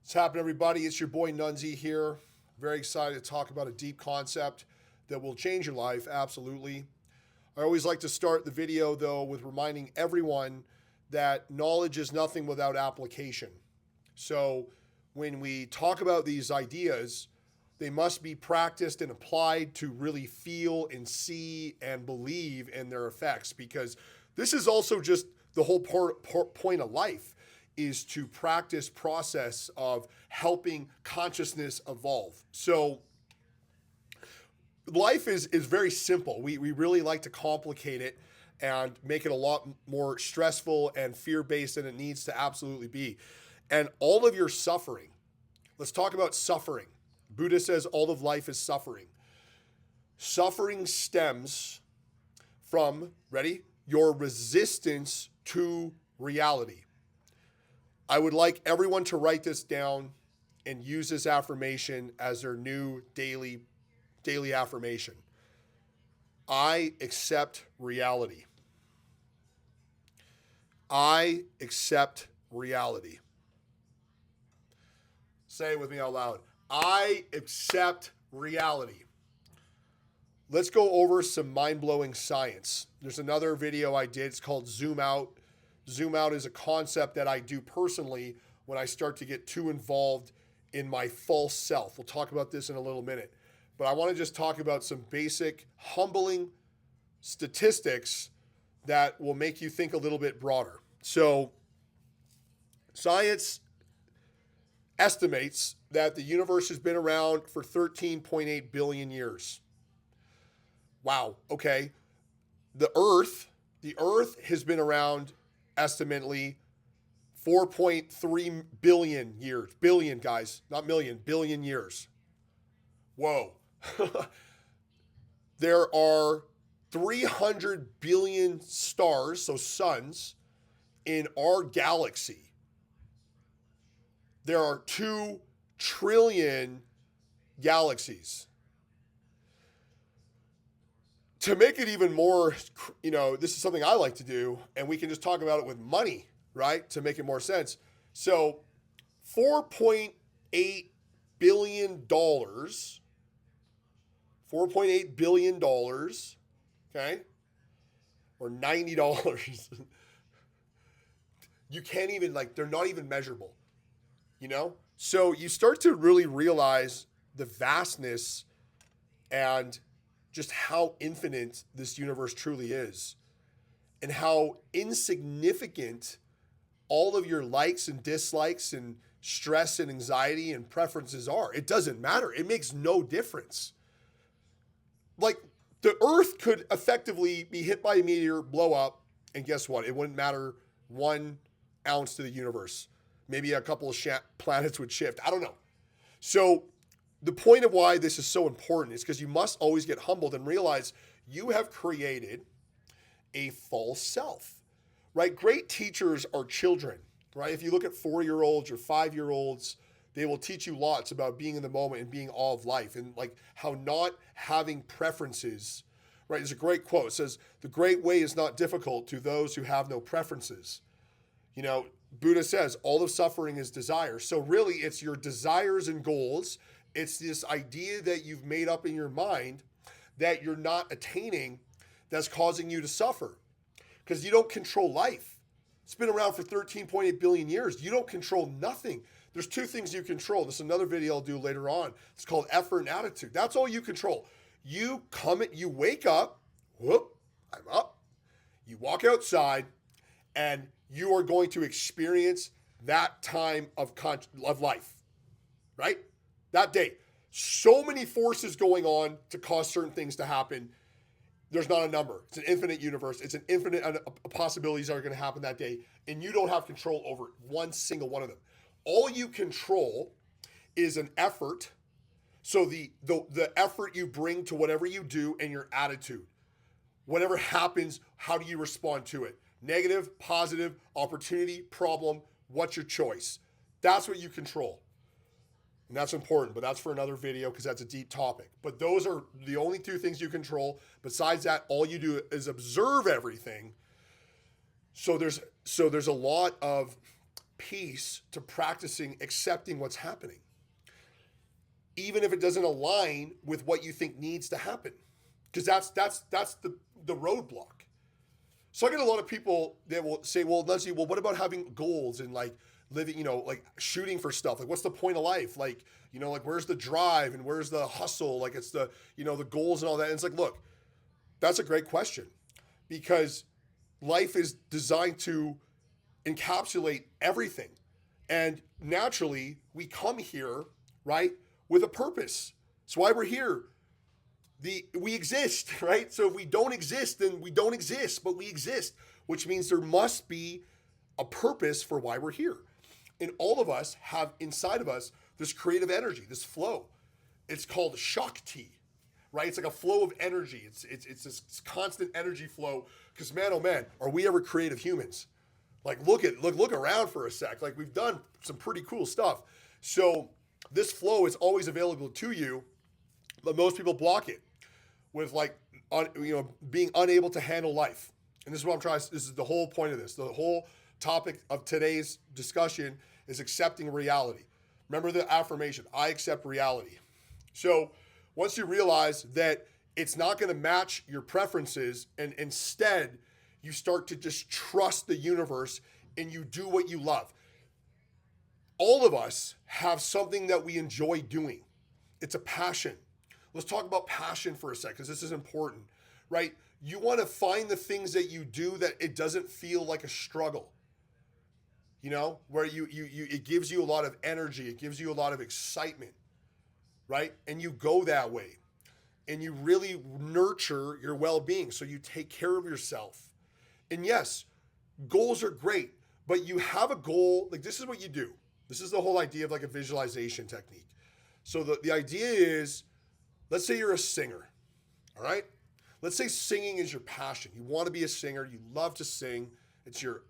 What's happening, everybody? It's your boy Nunzi here. Very excited to talk about a deep concept that will change your life, absolutely. I always like to start the video, though, with reminding everyone that knowledge is nothing without application. So when we talk about these ideas, they must be practiced and applied to really feel and see and believe in their effects, because this is also just the whole point of life is to practice process of helping consciousness evolve. So life is very simple. We really like to complicate it and make it a lot more stressful and fear-based than it needs to absolutely be. And all of your suffering, let's talk about suffering. Buddha says all of life is suffering. Suffering stems from, ready, your resistance to reality. I would like everyone to write this down and use this affirmation as their new daily affirmation. I accept reality. I accept reality. Say it with me out loud. I accept reality. Let's go over some mind-blowing science. There's another video I did. It's called Zoom Out. Zoom out is a concept that I do personally when I start to get too involved in my false self. We'll talk about this in a little minute. But I want to just talk about some basic, humbling statistics that will make you think a little bit broader. So, science estimates that the universe has been around for 13.8 billion years. Wow, okay. The Earth has been around estimately 4.3 billion years. Billion, guys, not million, billion years. Whoa. There are 300 billion stars, so suns, in our galaxy. There are 2 trillion galaxies. To make it even more, this is something I like to do, and we can just talk about it with money, right? To make it more sense. So $4.8 billion, $4.8 billion, okay? Or $90. You can't even, they're not even measurable, So you start to really realize the vastness and just how infinite this universe truly is, and how insignificant all of your likes and dislikes and stress and anxiety and preferences are. It doesn't matter. It makes no difference. Like, the Earth could effectively be hit by a meteor, blow up, and guess what? It wouldn't matter 1 ounce to the universe. Maybe a couple of planets would shift. I don't know. So the point of why this is so important is because you must always get humbled and realize you have created a false self, right? Great teachers are children, right? If you look at 4-year-olds or 5-year-olds, they will teach you lots about being in the moment and being all of life, and how not having preferences, right? There's a great quote. It says, "The great way is not difficult to those who have no preferences." Buddha says all of suffering is desire. So really it's your desires and goals. It's this idea that you've made up in your mind that you're not attaining that's causing you to suffer, because you don't control life. It's been around for 13.8 billion years. You don't control nothing. There's 2 things you control. This is another video I'll do later on. It's called effort and attitude. That's all you control. You wake up, whoop, I'm up. You walk outside, and you are going to experience that time of life, right? That day. So many forces going on to cause certain things to happen. There's not a number. It's an infinite universe. It's an infinite possibilities that are going to happen that day, and you don't have control over one single one of them. All you control is an effort. So the effort you bring to whatever you do, and your attitude. Whatever happens, how do you respond to it? Negative, positive, opportunity, problem, what's your choice? That's what you control. And that's important, but that's for another video because that's a deep topic. But those are the only 2 things you control. Besides that, all you do is observe everything. So there's a lot of peace to practicing accepting what's happening, even if it doesn't align with what you think needs to happen, because that's the roadblock. So I get a lot of people that will say, well, Leslie, well, what about having goals and like living, like shooting for stuff? Like, what's the point of life? Like, like where's the drive and where's the hustle? Like, it's the goals and all that. And it's like, look, that's a great question, because life is designed to encapsulate everything. And naturally, we come here, right, with a purpose. That's why we're here. We exist, right? So if we don't exist, then we don't exist, but we exist, which means there must be a purpose for why we're here. And all of us have inside of us this creative energy, this flow. It's called Shakti, right? It's like a flow of energy. It's this constant energy flow. Because man, oh man, are we ever creative humans? Like look around for a sec. Like we've done some pretty cool stuff. So this flow is always available to you, but most people block it with being unable to handle life. And this is what I'm trying. This is the whole point of this. The whole topic of today's discussion is accepting reality. Remember the affirmation, I accept reality. So once you realize that it's not going to match your preferences, and instead you start to just trust the universe and you do what you love. All of us have something that we enjoy doing. It's a passion. Let's talk about passion for a sec, because this is important, right? You want to find the things that you do that it doesn't feel like a struggle. Where it gives you a lot of energy, it gives you a lot of excitement, right? And you go that way, and you really nurture your well-being. So you take care of yourself. And yes, goals are great, but you have a goal. Like, this is what you do. This is the whole idea of like a visualization technique. So the idea is, let's say you're a singer, all right? Let's say singing is your passion. You want to be a singer. You love to sing. It's your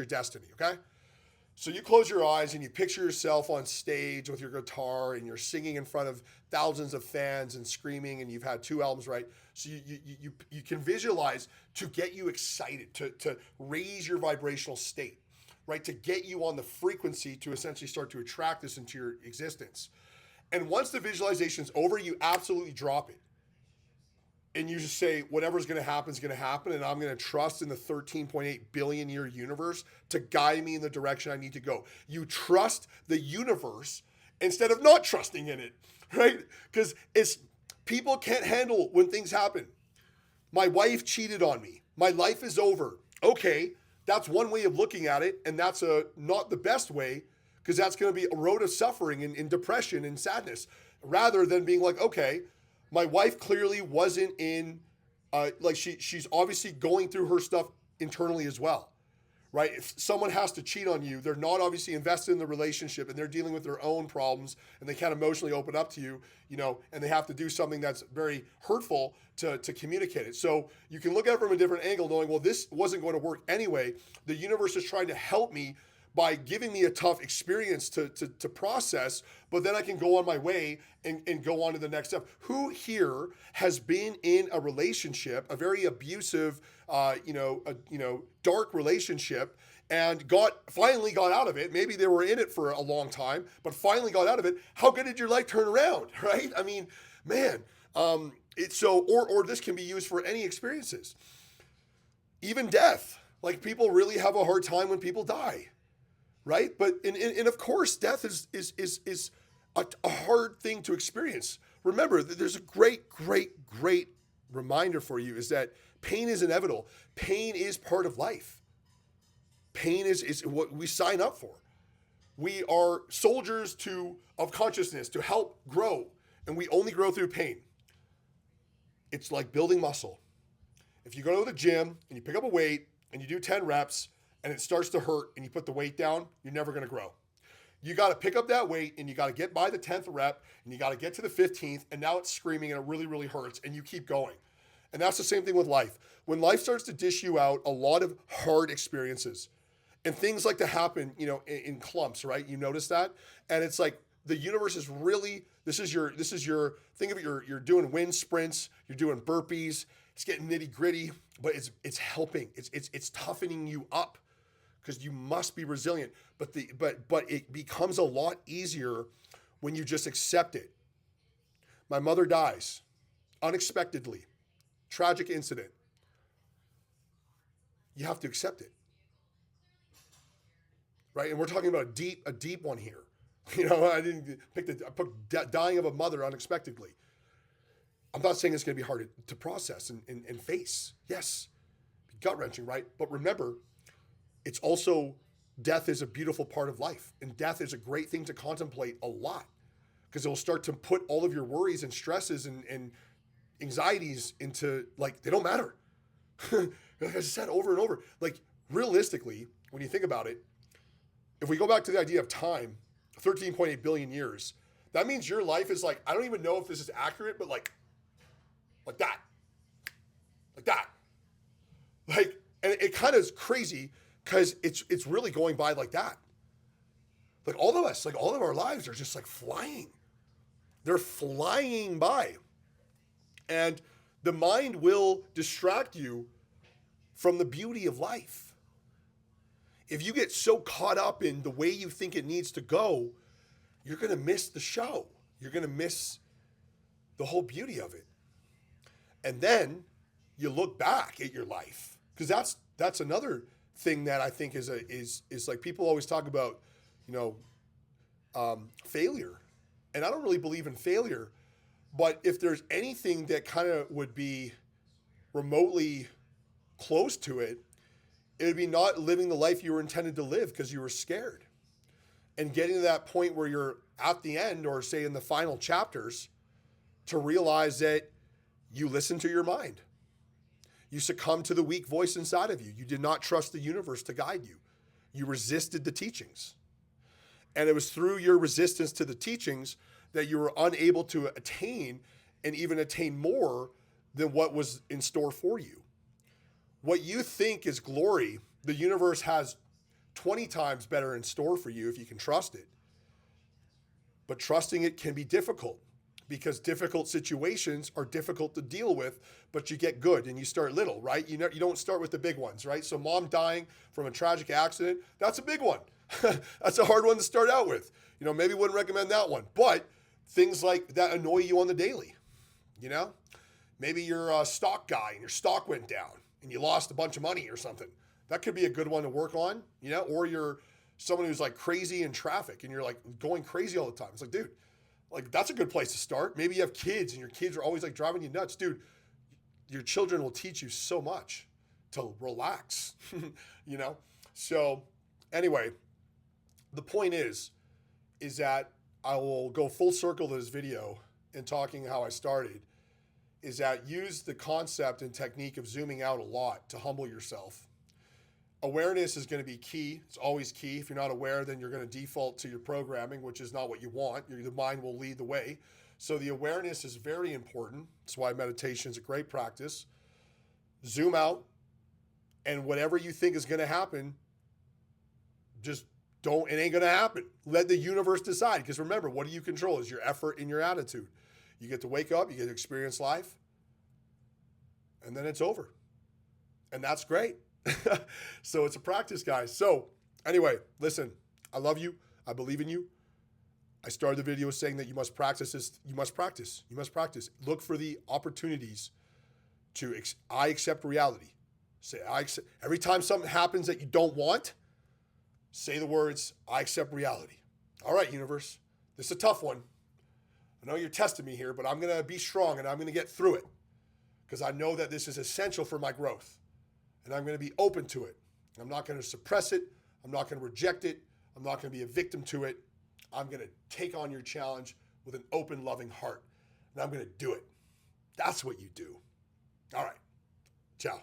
destiny, okay? So you close your eyes and you picture yourself on stage with your guitar, and you're singing in front of thousands of fans and screaming, and you've had 2 albums, right? So you can visualize to get you excited, to raise your vibrational state, right? To get you on the frequency to essentially start to attract this into your existence. And once the visualization is over, you absolutely drop it. And you just say, whatever's going to happen is going to happen, and I'm going to trust in the 13.8 billion year universe to guide me in the direction I need to go. You trust the universe instead of not trusting in it, right? Because people can't handle when things happen. My wife cheated on me. My life is over. Okay, that's one way of looking at it, and that's not the best way, because that's going to be a road of suffering and depression and sadness, rather than being like, okay, my wife clearly wasn't she's obviously going through her stuff internally as well, right? If someone has to cheat on you, they're not obviously invested in the relationship, and they're dealing with their own problems, and they can't emotionally open up to you, and they have to do something that's very hurtful to communicate it. So you can look at it from a different angle, knowing, well, this wasn't going to work anyway. The universe is trying to help me by giving me a tough experience to process, but then I can go on my way and go on to the next step. Who here has been in a relationship, a very abusive, dark relationship, and finally got out of it? Maybe they were in it for a long time, but finally got out of it. How good did your life turn around, right? I mean, man, or this can be used for any experiences. Even death. Like, people really have a hard time when people die. Right? But and of course, death is a hard thing to experience. Remember, there's a great reminder for you, is that pain is inevitable. Pain is part of life. Pain is what we sign up for. We are soldiers of consciousness to help grow, and we only grow through pain. It's like building muscle. If you go to the gym and you pick up a weight and you do 10 reps, and it starts to hurt and you put the weight down, you're never going to grow. You got to pick up that weight, and you got to get by the 10th rep, and you got to get to the 15th, and now it's screaming and it really, really hurts, and you keep going. And that's the same thing with life. When life starts to dish you out a lot of hard experiences, and things like to happen, in clumps, right? You notice that? And it's like the universe is really, this is your, think of it, you're doing wind sprints, you're doing burpees, it's getting nitty gritty, but it's helping. It's toughening you up. because you must be resilient. But it becomes a lot easier when you just accept it. My mother dies unexpectedly, tragic incident. You have to accept it, right? And we're talking about a deep one here. I didn't pick I put dying of a mother unexpectedly. I'm not saying it's going to be hard to process and face. Yes, gut wrenching, right? But remember, it's also death is a beautiful part of life, and death is a great thing to contemplate a lot because it'll start to put all of your worries and stresses and anxieties into like they don't matter. Like I said over and over, like realistically, when you think about it, if we go back to the idea of time, 13.8 billion years, that means your life is like, I don't even know if this is accurate, but like that. Like that. Like, and it kind of is crazy because it's really going by like that. Like all of us, like all of our lives are just like flying. They're flying by. And the mind will distract you from the beauty of life. If you get so caught up in the way you think it needs to go, you're going to miss the show. You're going to miss the whole beauty of it. And then you look back at your life, because that's another thing that I think is like people always talk about, failure. And I don't really believe in failure, but if there's anything that kind of would be remotely close to it, it would be not living the life you were intended to live because you were scared. And getting to that point where you're at the end, or say in the final chapters, to realize that you listened to your mind. You succumbed to the weak voice inside of you. You did not trust the universe to guide you. You resisted the teachings. And it was through your resistance to the teachings that you were unable to attain and even attain more than what was in store for you. What you think is glory, the universe has 20 times better in store for you if you can trust it. But trusting it can be difficult because difficult situations are difficult to deal with, but you get good and you start little, right? You don't start with the big ones, right? So mom dying from a tragic accident, that's a big one. That's a hard one to start out with. Maybe wouldn't recommend that one, but things like that annoy you on the daily, maybe you're a stock guy and your stock went down and you lost a bunch of money or something. That could be a good one to work on, or you're someone who's like crazy in traffic and you're like going crazy all the time. It's like, dude, like that's a good place to start. Maybe you have kids and your kids are always like driving you nuts. Dude, your children will teach you so much to relax, So anyway, the point is that I will go full circle to this video in talking how I started, is that use the concept and technique of zooming out a lot to humble yourself. Awareness is going to be key. It's always key. If you're not aware, then you're going to default to your programming, which is not what you want. The mind will lead the way. So the awareness is very important. That's why meditation is a great practice. Zoom out, and whatever you think is going to happen, just don't, it ain't going to happen. Let the universe decide. Because remember, what do you control? Is your effort and your attitude. You get to wake up, you get to experience life, and then it's over. And that's great. So it's a practice, guys. So anyway, listen, I love you. I believe in you. I started the video saying that you must practice this. You must practice. You must practice. Look for the opportunities to, I accept reality. Say, every time something happens that you don't want, say the words, I accept reality. All right, universe, this is a tough one. I know you're testing me here, but I'm going to be strong and I'm going to get through it because I know that this is essential for my growth. And I'm going to be open to it. I'm not going to suppress it. I'm not going to reject it. I'm not going to be a victim to it. I'm going to take on your challenge with an open, loving heart. And I'm going to do it. That's what you do. All right. Ciao.